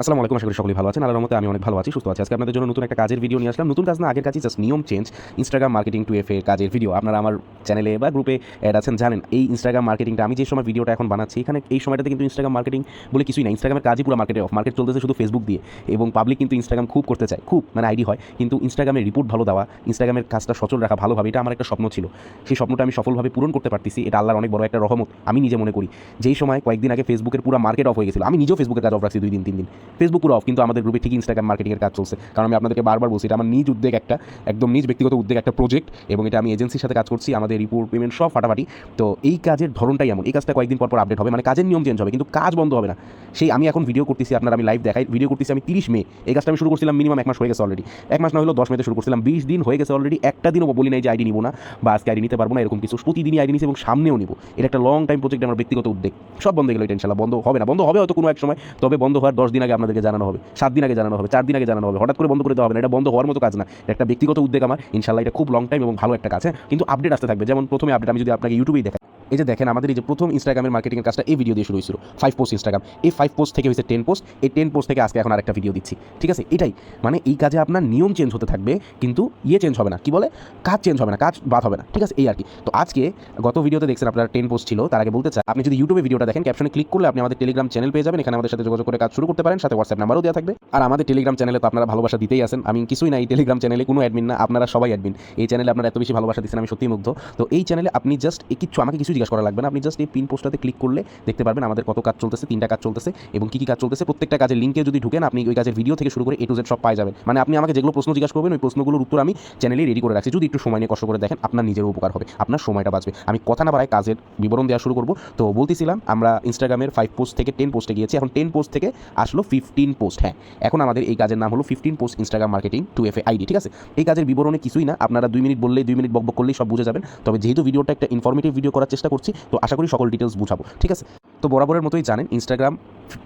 আসসালামু আলাইকুম, আশা করি সকলেই ভালো আছেন। আল্লাহর রহমতে আমি অনেক ভালো আছি, সুস্থ আছি। আজকে আপনাদের জন্য নতুন একটা কাজের ভিডিও নিয়ে আসলাম। নতুন কাজ না, আগের কাজই, জাস্ট নিয়ম change. Instagram marketing two F এর কাজের ভিডিও। আপনারা আমার চ্যানেলে বা গ্রুপে অ্যাড আছেন, জানেন এই ইনস্টাগ্রাম মার্কেটিংটা আমি যে সময় ভিডিওটা এখন বানাচ্ছি, এখানে এই সময়টাতে কিন্তু ইনস্টাগ্রাম মার্কেটিং বলে কিছুই না। ইনস্টাগ্রামের কাজই পুরো মার্কেটে অফ। মার্কেট চলতেছে শুধু ফেসবুক দিয়ে, এবং পাবলিক কিন্তু ইনস্টাগ্রাম খুব করতে চায়, খুব মানে আইডি হয়, কিন্তু ইনস্টাগ্রামের রিপোর্ট ভালো দেওয়া, ইনস্টাগ্রামের কাজটা সচল রাখা ভালোভাবে, এটা আমার একটা স্বপ্ন ছিল। সেই স্বপ্নটা আমি সফলভাবে পূরণ করতে পারতেছি, এটা আল্লাহর অনেক বড় একটা রহমত আমি নিজে মনে করি। যেই সময় কয়েকদিন আগে ফেসবুকের পুরো মার্কেট অফ হয়ে গেছিল, আমি নিজেও ফেসবুকের কাজ অফ রাখছি 2 দিন 3 দিন, ফেসবুক পুরো অফ, কিন্তু আমাদের গ্রুপে ঠিকই ইনস্টাগ্রাম মার্কেটিংয়ের কাজ চলছে। কারণ আমি আপনাদেরকে বারবার বলছি, এটা আমার নিজ উদ্যোগ, একটা একদম নিজ ব্যক্তিগত উদ্যোগ একটা প্রজেক্ট, এবং এটা আমি এজেন্সির সাথে কাজ করছি, আমাদের রিপোর্ট পেমেন্ট সব ফাটাফাটি। তো এই কাজের ধরনটাই এমন, এই কাজটা কয়েকদিন পর পর আপডেট হবে, মানে কাজের নিয়ম চেঞ্জ হবে, কিন্তু কাজ বন্ধ হবে না। সেই আমি এখন ভিডিও করতেছি, আপনার আমি লাইভ দেখাই, ভিডিও করতেছি আমি 30 মে। এই কাজটা আমি শুরু করছিলাম মিনিমাম 1 মাস হয়ে গেছে অলরেডি। 1 মাস না হলো 10 মেতে শুরু করছিলাম, 20 দিন হয়ে গেছে অলরেডি। একটা দিনও বলি নাই যে আইডি নিব না বা আজকে আইডি নিতে পারবো না, এরকম কিছু। প্রতিদিনই আইডি নিছি এবং সামনেও নিব। এটা একটা লং টাইম প্রজেক্ট, আমার ব্যক্তিগত উদ্যোগ। সব বন্ধ হয়ে গেল, এটা ইনশাল্লাহ বন্ধ হবে না। বন্ধ হবে হয়তো কোনো এক সময়, তবে বন্ধ হওয়ার 10 দিন আগে আপনাদেরকে জানানো হবে, 7 দিন আগে জানানো হবে, 4 দিন আগে জানানো হবে। হঠাৎ করে বন্ধ করে দেওয়া হবে না, এটা বন্ধ হওয়ার মতো কাজ না। এটা একটা ব্যক্তিগত উদ্যোগ আমার, ইনশাল্লাহ এটা খুব লং টাইম এবং ভালো একটা কাজ। হ্যাঁ, কিন্তু আপডেট আসতে থাকবে। যেমন প্রথমে আপডেট আমি যদি আপনাকে ইউটিউবেই দেখাই, এই যে দেখেন আমাদের এই যে প্রথম ইনস্টাগ্রামের মার্কেটিংয়ের কাজটা এই ভিডিও দিয়ে শুরু হয়েছিল, 5 পোস্ট ইনস্টাগ্রাম। এই 5 পোস্ট থেকে হয়েছে 10 পোস্ট, এই 10 পোস্ট থেকে আজকে এখন আরেকটা ভিডিও দিচ্ছি। ঠিক আছে, এটাই মানে এই কাজে আপনার নিয়ম চেঞ্জ হতে থাকবে, কিন্তু চেঞ্জ হবে না, কি বলে, কাজ চেঞ্জ হবে না, কাজ বাদ হবে না। ঠিক আছে, এই আর কি। তো আজকে গত ভিডিওতে দেখছেন আপনার 10 পোস্ট ছিল, তার আগে বলতে চাই, আপনি যদি ইউটিউবে ভিডিওটা দেখেন, ক্যাপশনে ক্লিক করলে আপনি আমাদের টেলিগ্রাম চ্যানেল পেয়ে যাবেন। এখানে আমাদের সাথে যোগাযোগ করে কাজ শুরু করতে পারেন, সাথে হোয়াটসঅ্যাপ নাম্বারও দেওয়া থাকবে। আর আমাদের টেলিগ্রাম চ্যানেলে তো আপনারা ভালোবাসা দিতেই আছেন, আমি কিছুই না, এই টেলিগ্রাম চ্যানেলে কোনো অ্যাডমিন না, আপনারা সবাই অ্যাডমিন। এই চ্যানেলে আপনারা এত বেশি ভালোবাসা দিচ্ছেন, আমি সত্যিই মুগ্ধ। তো এই চ্যানেলে আপনি জাস্ট কিছু আমাকে কিছু জিজ্ঞাসা করা লাগবে না, আপনি জাস্ট এই পিন পোস্টটাতে ক্লিক করলে দেখতে পারবেন আমাদের কত কাজ চলতেছে, 3টা কাজ চলতেছে, এবং কী কাজ চলতেছে প্রত্যেকটা কাজের লিঙ্কে যদি ঢুকেন, আপনি ওই কাজের ভিডিও থেকে শুরু করে A to Z সব পাই যাবেন। মানে আপনি আমাকে যেগুলো প্রশ্ন জিজ্ঞাসা করবেন, ওই প্রশ্নগুলোর উত্তর আমি চ্যানেলে রেডি করে রাখছি। যদি একটু সময় নিয়ে কষ্ট করে দেখেন, আপনার নিজেরও উপকার হবে, আপনার সময়টা বাঁচবে। আমি কথা না বাড়াই কাজের বিবরণ দেওয়া শুরু করব। তো বলতেছিলাম, আমরা ইনস্টাগ্রামের 5 পোস্ট থেকে 10 পোস্টে গিয়েছি, এখন 10 পোস্ট থেকে আসলো 15 পোস্ট। হ্যাঁ, এখন আমাদের এই কাজের নাম হলো 15 post Instagram marketing two F A ID. ঠিক আছে, এই কাজের বিবরণে কিছুই না, আপনারা 2 মিনিট বললেই, 2 মিনিট বকবক করলেই সব বুঝে যাবেন। তবে যেহেতু ভিডিওটা একটা ইনফরমেটিভ ভিডিও করার চেষ্টা করছি, তো আশা করি সকল ডিটেলস বুঝাবো। ঠিক আছে, তো বরাবরের মতোই জানেন ইনস্টাগ্রাম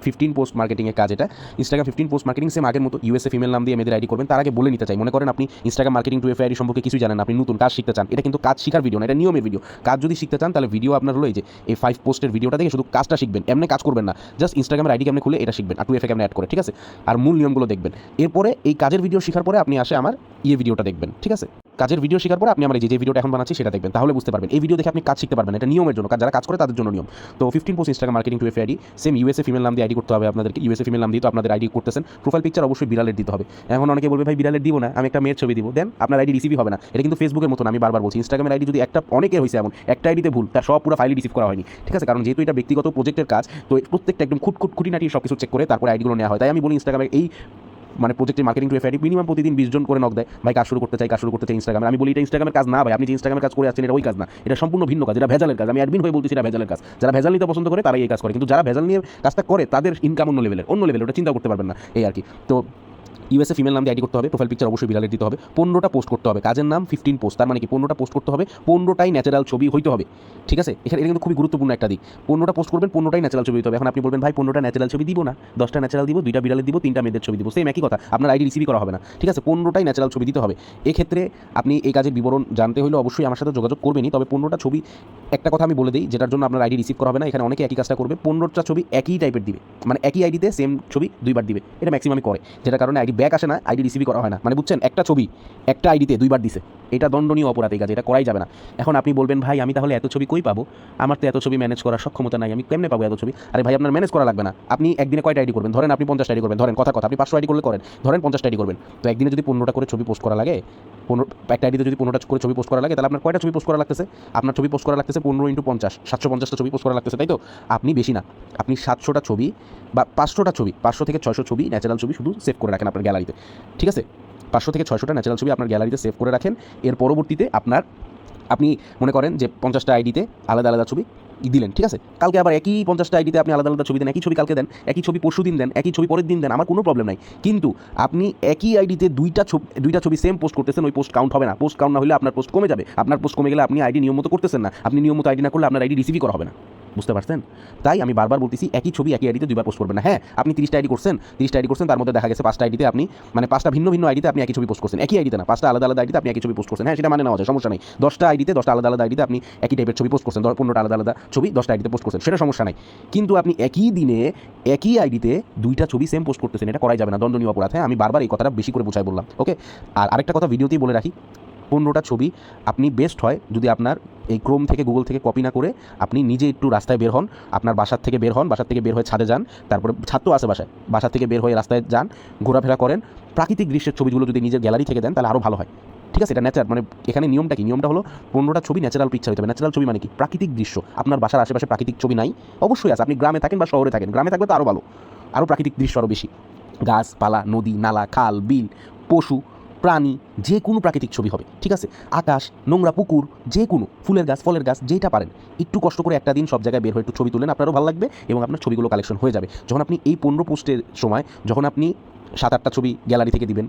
15 পোস্ট মার্কেটিংয়ের কাজ এটা। ইনস্টাগ্রাম 15 পোস্ট মার্কেটিং সেম আগের মতো ইউএসএ ফিমেল নাম দিয়ে মেয়েদের আইডি করবেন। তার আগে বলে নিতে চাই, মনে করেন আপনি Instagram marketing two F ID সম্পর্কে কিছুই জানেন না, আপনি নতুন কাজ শিখতে চান, এটা কিন্তু কাজ শিখার ভিডিও না, এটা নিয়মের ভিডিও। কাজ যদি শিখতে চান, তাহলে ভিডিও আপনার হলো এই যে এই 5 পোস্টের ভিডিওটা দেখে শুধু কাজটা শিখবেন, এমনি কাজ করবেন না, জাস্ট ইনস্টাগ্রামের আইডি কেমনে খুলে এটা শিখবেন, আর টু এফ এ কেমনে অ্যাড করে। ঠিক আছে, আর মূল নিয়মগুলো দেখবেন। এরপরে এই কাজের ভিডিও শেখার পরে আপনি আসে আমার ভিডিওটা দেখবেন। ঠিক আছে, কাজের ভিডিও শেখার পরে আপনি আমার যে ভিডিওটা এখন বানাচ্ছি সেটা দেখবেন, তাহলে বুঝতে পারবেন। এই ভিডিও দেখে আপনি কাজ শিখতে পারবেন, এটা নিয়মের জন্য, যারা কাজ করে তাদের জন্য নিয়ম। তো 15 post Instagram marketing two F ID, same USA female নাম দিয়ে আইডি করতে হবে আপনাদেরকে। ইউএসএ ফিমেল নাম দিয়ে তো আপনাদের আইডি করতেছেন, প্রোফাইল পিকচার অবশ্যই বিড়ালের দিতে হবে। এখন অনেকে বলবে ভাই বিড়ালের দিব না, আমি একটা মেয়ের ছবি দিব, দেন আপনার আইডি রিসিভই হবে না। এটা কিন্তু ফেসবুকের মতো, আমি বারবার বলছি, ইনস্টাগ্রামের আইডি যদি একটা, অনেকের হয়েছে এমন, একটা আইডিতে ভুল, তার সব পুরো ফাইলই রিসিভ করা হয়নি। ঠিক আছে, কারণ যেহেতু এটা ব্যক্তিগত প্রজেক্টের কাজ, তো প্রত্যেকটা একদম খুঁটিনাটি সব কিছু চেক করে তারপরে আইডিগুলো নেওয়া হয়। তাই আমি বলি ইনস্টাগ্রামের এই মানে প্রজেক্টের marketing two F ID minimum প্রতিদিন 20 জন করে নক দেয়, ভাই কাজ শুরু করতে চাই, কাজ শুরু করতে চাই ইনস্টাগ্রামে। আমি বলি এটা ইনস্টাগ্রামের কাজ না ভাই, আপনি যে ইনস্টাগ্রামের কাজ করে আসছেন এটা ওই কাজ না, এটা সম্পূর্ণ ভিন্ন কাজ, এটা ভেজালের কাজ। আমি অ্যাডমিন হয়ে বলতেছি এটা ভেজালের কাজ। যারা ভেজাল নিতে পছন্দ করে তারাই এই কাজ করে, কিন্তু যারা ভেজাল নিয়ে কাজটা করে তাদের ইনকাম অন্য লেভেলের, ওটা চিন্তা করতে পারবেন না, এই আর কি। তো ইউএসএ ফিমেল নাম দিয়ে আইডি করতে হবে, প্রোফাইল পিকচার অবশ্যই বিড়ালের দিতে হবে, 15টা পোস্ট করতে হবে, কাজের নাম 15 পোস্ট, তার মানে কি 15টা পোস্ট করতে হবে, 15টাই ন্যাচারাল ছবি হইতে হবে। ঠিক আছে, এখানে এটা কিন্তু খুবই গুরুত্বপূর্ণ একটা দিক। 15টা পোস্ট করবেন, 15টাই ন্যাচারাল ছবি হতে হবে। এখন আপনি বলবেন ভাই 15টা ন্যাচারাল ছবি দিব না, 10টা ন্যাচারাল দিব, 2টা বিড়ালের দিব, 3টা মেয়েদের ছবি দিব, সেম একই কথা, আপনার আইডি রিসিভই করা হবে না। ঠিক আছে, 15টাই ন্যাচারাল ছবি দিতে হবে। এক্ষেত্রে আপনি এই কাজের বিবরণ জানতে হলে অবশ্যই আমার সাথে যোগাযোগ করবেনই। তবে 15টা ছবি, একটা কথা আমি বলে দিই, যেটার জন্য আপনার আইডি রিসিভ করা হবে না, এখানে অনেকে একই কাজটা করবে, 15টা ছবি একই টাইপের দিবে, মানে একই আইডিতে সেম ছবি 2বার দিবে, এটা ম্যাক্সিমামই করে, যেটার কারণে আইডি ব্যাক আসে না, আইডি রিসিভই করা হয় না। মানে বুঝছেন, একটা ছবি একটা আইডিতে 2বার দিছে, এটা দণ্ডনীয় অপরাধ, এই কাজ এটা করাই যাবে না। এখন আপনি বলবেন ভাই আমি তাহলে এত ছবি কই পাবো, আমার তো এত ছবি ম্যানেজ করার সক্ষমতা নাই, আমি কেমনে পাবো এত ছবি? আরে ভাই আপনার ম্যানেজ করা লাগবে না, আপনি একদিনে কয়টা আইডি করবেন? ধরেন আপনি 50টা আইডি করবেন, ধরেন কথা আপনি 500 আইডি করলে করেন, ধরেন 50টা আইডি করবেন, তো একদিনে যদি 15টা করে ছবি পোস্ট করা লাগে, একটা আইডিতে যদি 15টা করে ছবি পোস্ট করা লাগে, তাহলে আপনার কয়টা ছবি পোস্ট করা লাগতেছে? আপনার ছবি পোস্ট করা লাগতেছে 15 × 50, 750টা ছবি পোস্ট করা লাগতেছে, তাই তো? আপনি বেশি না, আপনি 700টা ছবি বা 500টা ছবি, 500 থেকে 600 ছবি ন্যাচারাল ছবি শুধু সেভ করে রাখেন আপনার গ্যালারিতে। ঠিক আছে, 500 থেকে 600টা ন্যাচারাল ছবি আপনার গ্যালারিতে সেভ করে রাখেন। এর পরবর্তীতে আপনি মনে করেন যে 50টা আইডিতে আলাদা আলাদা ছবি দিলেন। ঠিক আছে, কালকে আবার একই 50টা আইডিতে আপনি আলাদা আলাদা ছবি দেন, একই ছবি কালকে দেন, একই ছবি পরশু দিন দেন, একই ছবি পরের দিন দেন, আমার কোনো প্রবলেম নাই। কিন্তু আপনি একই আইডিতে দুইটা ছবি সেম পোস্ট করতেছেন, ওই পোস্ট কাউন্ট হবে না। পোস্ট কাউন্ট না হলে আপনার পোস্ট কমে যাবে, আপনার পোস্ট কমে গেলে আপনি আইডি নিয়ম মতো করতেছেন না, আপনি নিয়ম মতো আইডি না করলে আপনার আইডি রিসিভই করা হবে না। বুঝতে পারছেন? তাই আমি বারবার বলতেছি একই ছবি একই আইডিতে দুইবার পোস্ট করবেন না। হ্যাঁ, আপনি 30টা আইডি করছেন, তার মধ্যে দেখা গেছে 5টা আইডিতে আপনি মানে 5টা ভিন্ন ভিন্ন আইডিতে আপনি একই ছবি পোস্ট করছেন। একই আইডিতে না, 5টা আলাদা আলাদা আইডিতে আপনি একই ছবি পোস্ট করছেন। হ্যাঁ, সেটা মানে নেওয়া যায়, সমস্যা নেই। 10টা আইডিতে 10টা আলাদা আলাদা আইডিতে আপনি একই টাইপের ছবি পোস্ট করছেন, 15টা আলাদা আলাদা ছবি 10টা আইডিতে পোস্ট করছেন, সেটা সমস্যা নাই। কিন্তু আপনি একই দিনে একই আইডিতে 2টা ছবি সেম পোস্ট করতেছেন, এটা করাই যাবে না, দণ্ডনীয় অপরাধ। হ্যাঁ, আমি বারবার এই কথাটা বেশি করে বুঝাই বললাম। ওকে, আর আরেকটা কথা ভিডিওতেই বলে রাখি, 15টা ছবি আপনি বেস্ট হয় যদি আপনার এই ক্রোম থেকে গুগল থেকে কপি না করে আপনি নিজে একটু রাস্তায় বের হন, আপনার বাসার থেকে বের হন, বাসার থেকে বের হয়ে ছাদে যান, তারপরে ছাদ তো আছে বাসায়, বাসা থেকে বের হয়ে রাস্তায় যান, ঘোরাফেরা করেন, প্রাকৃতিক দৃশ্যের ছবিগুলো যদি নিজের গ্যালারি থেকে দেন তাহলে আরও ভালো হয়। ঠিক আছে, এটা ন্যাচারাল, মানে এখানে নিয়মটা কি? নিয়মটা হলো 15টা ছবি ন্যাচারাল পিকচার হতে হবে। ন্যাচারাল ছবি মানে কি? প্রাকৃতিক দৃশ্য। আপনার বাসার আশেপাশে প্রাকৃতিক ছবি নাই? অবশ্যই আছে। আপনি গ্রামে থাকেন বা শহরে থাকেন, গ্রামে থাকলে তো আরও ভালো, আরও প্রাকৃতিক দৃশ্য আরও বেশি। গাছপালা, নদী, নালা, খাল, বিল, পশু, প্রাণী, যে কোনো প্রাকৃতিক ছবি হবে। ঠিক আছে, আকাশ, নোংরা পুকুর, যে কোনো ফুলের গাছ, ফলের গাছ, যেটা পারেন একটু কষ্ট করে একটা দিন সব জায়গায় বের হয়ে একটু ছবি তুলেন, আপনারও ভালো লাগবে এবং আপনার ছবিগুলো কালেকশন হয়ে যাবে। যখন আপনি এই 15 পোস্টের সময় যখন আপনি 7-8টা ছবি গ্যালারি থেকে দিবেন,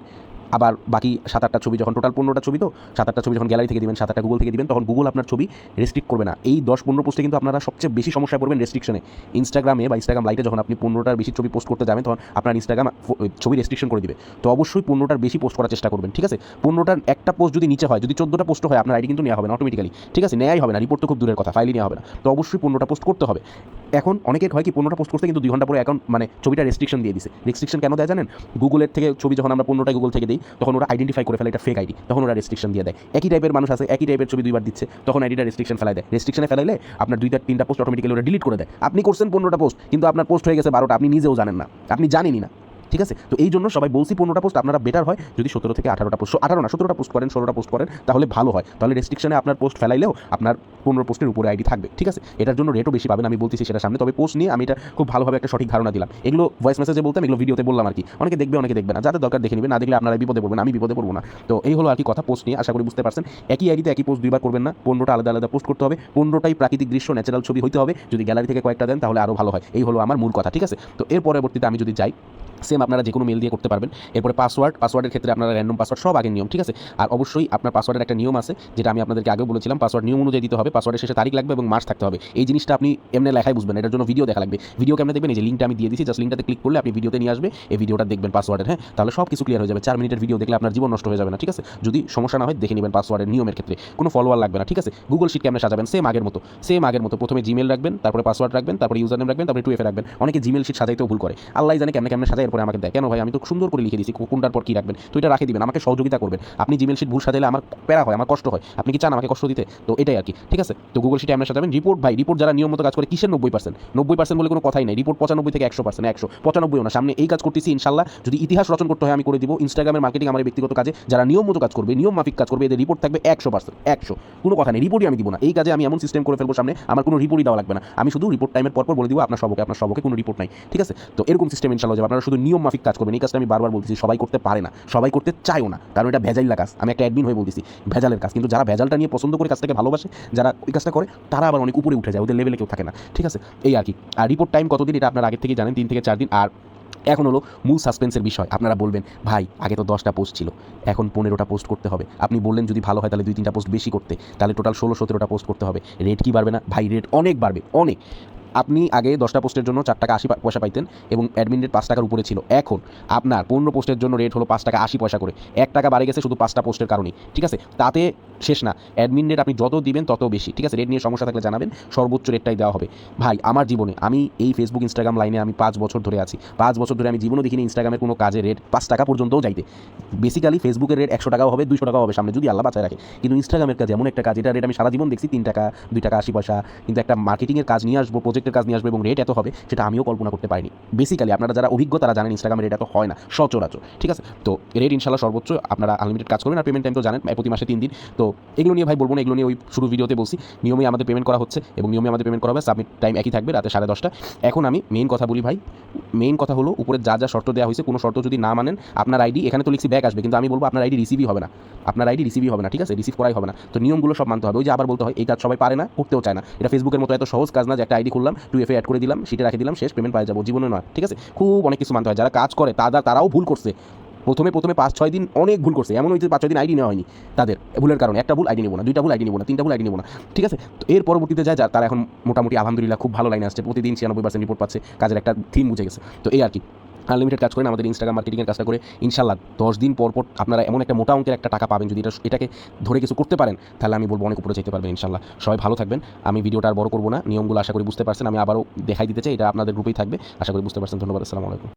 আবার বাকি 7-8টা ছবি যখন টোটাল 15টা ছবি, তো 7-8টা ছবি যখন গ্যালারি থেকে দিবেন, 7-8টা গুগল থেকে দিবেন, তখন গুগল আপনার ছবি রেস্ট্রিক্ট করবে না। এই 10-15 পোস্টে কিন্তু আপনারা সবচেয়ে বেশি সমস্যায় পড়বেন রেস্ট্রিকশনে। ইনস্টাগ্রামে বা ইনস্টাগ্রাম লাইটে যখন আপনি 15টার বেশি ছবি পোস্ট করতে যাবেন, তখন আপনার ইনস্টাগ্রাম ছবি রেস্ট্রিকশন করে দিবে। তো অবশ্যই 15টার বেশি পোস্ট করার চেষ্টা করবেন। ঠিক আছে, 15টার একটা পোস্ট যদি নিচে হয়, যদি 14টা পোস্ট হয়, আপনার আইডি কিন্তু নেওয়া হবে না অটোমেটিক্যালি। ঠিক আছে, নেওয়াই হবে না, রিপোর্ট তো খুব দূরের কথা, ফাইলই নেওয়া হবে না। তো অবশ্যই 15টা পোস্ট করতে হবে। এখন অনেকের হয় কি, 15টা পোস্ট করতে কিন্তু 2 ঘন্টা পরে অ্যাকাউন্ট মানে ছবিটা রেস্ট্রিকশন দিয়ে দিছে। রেস্ট্রিকশন কেন দেয় জানেন? গুগলের থেকে ছবি যখন আমরা 15টা গুগল থেকে দিই, তখন ওরা আইডেন্টিফাই করে ফেলে এটা ফেক আইডি, তখন ওরা রেস্ট্রিকশন দিয়ে দেয়। একই টাইপের মানুষ আছে, একই টাইপের ছবি দুইবার দিচ্ছে, তখন আইডিটা রেস্ট্রিকশন ফেলাই দেয়। রেস্ট্রিকশনে ফেলাইলে আপনার 2-3টা পোস্ট অটোমেটিক্যালি ওরা ডিলিট করে দেয়। আপনি করছেন 15টা পোস্ট, কিন্তু আপনার পোস্ট হয়ে গেছে 12টা, আপনি নিজেও জানেন না, আপনি জানেনই না। ঠিক আছে, তো এই জন্য সবাই বলছি 15টা পোস্ট আপনারা বেটার হয় যদি 17 থেকে 18টা পোস্ট, 18 না 17টা পোস্ট করেন, 16টা পোস্ট করেন, তাহলে ভালো হয়। তাহলে রেস্ট্রিকশনে আপনার পোস্ট ফেলাইলেও আপনার 15 পোস্টের উপরে আইডি থাকবে। ঠিক আছে, এটার জন্য রেটও বেশি পাবেন, আমি বলতেছি সেটা সামনে। তবে পোস্ট নিয়ে আমি এটা খুব ভালোভাবে একটা সঠিক ধারণা দিলাম। এগুলো ভয়েস মেসেজে বলতাম, এগুলো ভিডিওতে বললাম আর কি। অনেকে দেখবে, অনেকে দেখবে না, যাদের দরকার দেখে নেবেন, না দেখলে আপনারা বিপদে পড়বেন, আমি বিপদে পড়বো না। তো এই হলো আর কি কথা পোস্ট নিয়ে, আশা করি বুঝতে পারছেন। একই আইডিতে একই পোস্ট দুইবার করবেন না, 15টা আলাদা আলাদা পোস্ট করতে হবে, 15টাই প্রাকৃতিক দৃশ্য ন্যাচারাল ছবি হইতে হবে। যদি গ্যালারি থেকে কয়েকটা দেন তাহলে আরও ভালো হয়। এই হলো আমার মূল কথা। ঠিক আছে, তো এর পরবর্তীতে আমি যদি যাই, সেম আপনারা যে কোনো মেল দিয়ে করতে পারবেন। এরপরে পাসওয়ার্ডের ক্ষেত্রে আপনারা র্যান্ডম পাসওয়ার্ড, সব আগের নিয়ম। ঠিক আছে, আর অবশ্যই আপনার পাসওয়ার্ডের একটা নিয়ম আছে, যেটা আমি আপনাদেরকে আগেও বলেছিলাম। পাসওয়ার্ড নিয়ম অনুযায়ী দিতে হবে, পাসওয়ার্ডের শেষে তারিখ লাগবে এবং মাস থাকতে হবে। এই জিনিসটা আপনি এমনি লেখাই বুঝবেন, এটার জন্য ভিডিও দেখা লাগবে। ভিডিও কেমন দেখবেন? এই যে লিঙ্কটা আমি দিয়ে দিচ্ছি, জাস্ট লিঙ্কটাতে ক্লিক করলে আপনি ভিডিওতে নিয়ে আসবে, এই ভিডিওটা দেখবেন পাসওয়ার্ডের। হ্যাঁ, তাহলে সব কিছু ক্লিয়ার হয়ে যাবে। 4 মিনিটের ভিডিও দেখলে আপনার জীবন নষ্ট হয়ে যাবে না। ঠিক আছে, যদি সমস্যা না হয় দেখে নেবেন পাসওয়ার্ডের নিয়মের ক্ষেত্রে কোনো ফলোয়ার লাগবে না। ঠিক আছে, গুগল শিট কেমন সাজাবেন? সেম আগের মতো প্রথমে জিমেল রাখবেন, তারপরে পাসওয়ার্ড রাখবেন, তারপরে ইউজার নেম রাখবেন, তারপরে 2FA রাখবেন। অনেকে জিমেল শিট সাজাইতেও ভুল করে, আল্লাহ জানে কেমনে সাজায়, এরপরে আমাকে দেয় কেন ভাই, আমি তো সুন্দর করে লিখে দিয়েছি কোনটার পর কি রাখবেন, তো এটা রাখে দিবেন, আমাকে সহযোগিতা করবেন। আপনি জিমেল শিট ভুল সাজাইলে আমার প্যারা হয়, আমার কষ্ট হয়, আপনি কি চান আমাকে কষ্ট দিতে? তো এটাই আর কি। ঠিক আছে, তো গুগল শিটে আমরা সাজাবেন। রিপোর্ট ভাই, রিপোর্ট যারা নিয়ম মতো কাজ করে, কিসের 90% বলে কোনো কথাই নাই। রিপোর্ট 95 থেকে 100%, 195ও না। সামনে এই কাজ করতেছি ইনশাল্লাহ, যদি ইতিহাস রচন করতে হয় আমি করে দিব। ইনস্টাগ্রামের মার্কেটিং আমার ব্যক্তিগত কাজে যারা নিয়ম মতো কাজ করবে, নিয়ম মাফিক কাজ করবে, এদের রিপোর্ট থাকবে 100%, 100, কোনো কথা নেই। রিপোর্টই আমি দিব না। এই কাজে আমি এমন সিস্টেম করে ফেলবো সামনে, আমার কোনো রিপোর্টই দেওয়া লাগবে না। আমি শুধু রিপোর্ট টাইমের পর বলে দিব আপনার সবকে কোনো রিপোর্ট নাই। ঠিক আছে, তো এরকম সিস্টেম ইনশাল্লাহ যাবে, আপনারা শুধু নিয়ম মাফিক কাজ করবেন। এই কাজটা আমি বারবার বলতেছি, সবাই করতে পারে না, সবাই করতে চায়ও না, কারণ এটা ভেজাইলা কাজ। আমি একটা অ্যাডমিন হয়ে বলতেছি ভেজালের কাজ, কিন্তু যারা ভেজালটা নিয়ে পছন্দ করে কাজটাকে ভালোবাসে, যারা ওই কাজটা করে, তারা আবার অনেক উপরে উঠে যায়, ওদের লেভেলে কেউ থাকে না। ঠিক আছে, এই আর কি। আর রিপোর্ট টাইম কতদিন এটা আপনারা আগে থেকেই জানেন, 3 থেকে 4 দিন। আর এখন হলো মূল সাসপেন্সের বিষয়। আপনারা বলবেন ভাই আগে তো 10টা পোস্ট ছিল, এখন 15টা পোস্ট করতে হবে। আপনি বললেন যদি ভালো হয় তাহলে 2-3টা পোস্ট বেশি করতে, তাহলে টোটাল 16-17টা পোস্ট করতে হবে। রেট কি বাড়বে না? ভাই রেট অনেক বাড়বে, অনেক। আপনি আগে 10টা পোস্টের জন্য 4 টাকা 80 পয়সা পাইতেন এবং অ্যাডমিন রেট 5 টাকার উপরে ছিল। এখন আপনার 15 পোস্টের জন্য রেট হলো 5 টাকা 80 পয়সা করে, 1 টাকা বাড়ে গেছে শুধু 5টা পোস্টের কারণেই। ঠিক আছে, তাতে শেষ না, অ্যাডমিন রেট আপনি যত দিবেন তত বেশি। ঠিক আছে, রেট নিয়ে সমস্যা থাকলে জানাবেন, সর্বোচ্চ রেটটাই দেওয়া হবে। ভাই আমার জীবনে, আমি এই ফেসবুক ইনস্টাগ্রাম লাইনে আমি 5 বছর ধরে আছি, 5 বছর ধরে আমি জীবনে দেখিনি ইনস্টাগ্রামের কোনো কাজে রেট 5 টাকা পর্যন্তও যাইতে। বেসিক্যালি ফেসবুকের রেট 100 টাকাও হবে, 200 টাকাও হবে সামনে, যদি আল্লাহ বাঁচায় রাখে। কিন্তু ইনস্টাগ্রামের কাজ এমন একটা কাজ, এটা রেট আমি সারা জীবন দেখছি 3 টাকা 2 টাকা 80 পয়সা, কিন্তু একটা মার্কেটিংয়ের কাজ নিয়ে আসবো, প্রজেক্টের কাজ নিয়ে আসবো এবং রেট এত হবে সেটা আমিও কল্পনা করতে পারিনি। বেসিক্যালি আপনারা যারা অভিজ্ঞ তারা জানেন ইনস্টাগ্রামের রেট এত হয় না সচরাচর। ঠিক আছে, তো রেট ইনশাল্লাহ সর্বোচ্চ, আপনারা আনলিমিটেড কাজ করবেন। আর পেমেন্ট টাইম তো জানেন, প্রতি মাসে 3 দিন। তো এগুলো নিয়ে ভাই বলবো না, এগুলো নিয়ে ওই শুরু ভিডিওতে বলছি, নিয়মে আমাদের পেমেন্ট করা হচ্ছে এবং নিয়মে আমাদের পেমেন্ট করা হবে। সাবমিট টাইম একই থাকবে, রাতে 10:30। এখন আমি মেইন কথা বলি ভাই, মেইন কথা হলো উপরে যা যা শর্ত দেওয়া হয়েছে, কোনো শর্ত যদি না মানেন, আপনার আইডি এখানে তো লিখছি ব্যাক আসবে, কিন্তু আমি বলবো আপনার আইডি রিসিভই হবে না, আপনার আইডি রিসিভই হবে না। ঠিক আছে, রিসিভ করাই হবে না। তো নিয়মগুলো সব মানতে হবে। ওই যে আবার বলতে হয়, এই কাজ সবাই পারে না, করতেও চায় না। এটা ফেসবুকের মতো এত সহজ কাজ না যে একটা আইডি খুললাম, 2FA অ্যাড করে দিলাম, সিটে রাখে দিলাম, শেষ পেমেন্ট পাই যাবো, জীবনে নয়। ঠিক আছে, খুব অনেক কিছু মানতে হয়। যারা কাজ করে তারাও ভুল করছে, প্রথমে 5-6 দিন অনেক ভুল করছে, এমন হয়েছে 5-6 দিন আইডি নেওয়া হয়নি তাদের ভুলের কারণে। একটা ভুল আইডি নেবো না, 2টা ভুল আইডি নেবো না, 3টা ভুল আইডি নেবো না, ঠিক আছে। তো এর পরবর্তীতে যায় তারা এখন মোটামুটি আলহামদুলিল্লাহ খুব ভালো লাইনে আসছে, প্রতিদিন 96% রিপোর্ট পাচ্ছে, কাজের একটা থিম বুঝে গেছে। তো এই আর কি, আনলিমিটেড কাজ করেন, আমাদের ইনস্টাগ্রাম মার্কেটিংয়ের কাজটা করে ইনশাল্লাহ 10 দিন পর আপনারা এমন একটা মোটা অঙ্কের একটা টাকা পাবেন। যদি এটাকে ধরে কিছু করতে পারেন তাহলে আমি বলবো অনেক উপরে যেতে পারবেন ইনশাল্লাহ। সবাই ভালো থাকবেন। আমি ভিডিওটা আর বড় করবো না, নিয়মগুলো আশা করি বুঝতে পারছেন। আমি আবারও দেখাই দিতে চাই, এটা আপনাদের গ্রুপেই থাকবে, আশা করি বুঝতে পারছেন। ধন্যবাদ, আসসালামু আলাইকুম।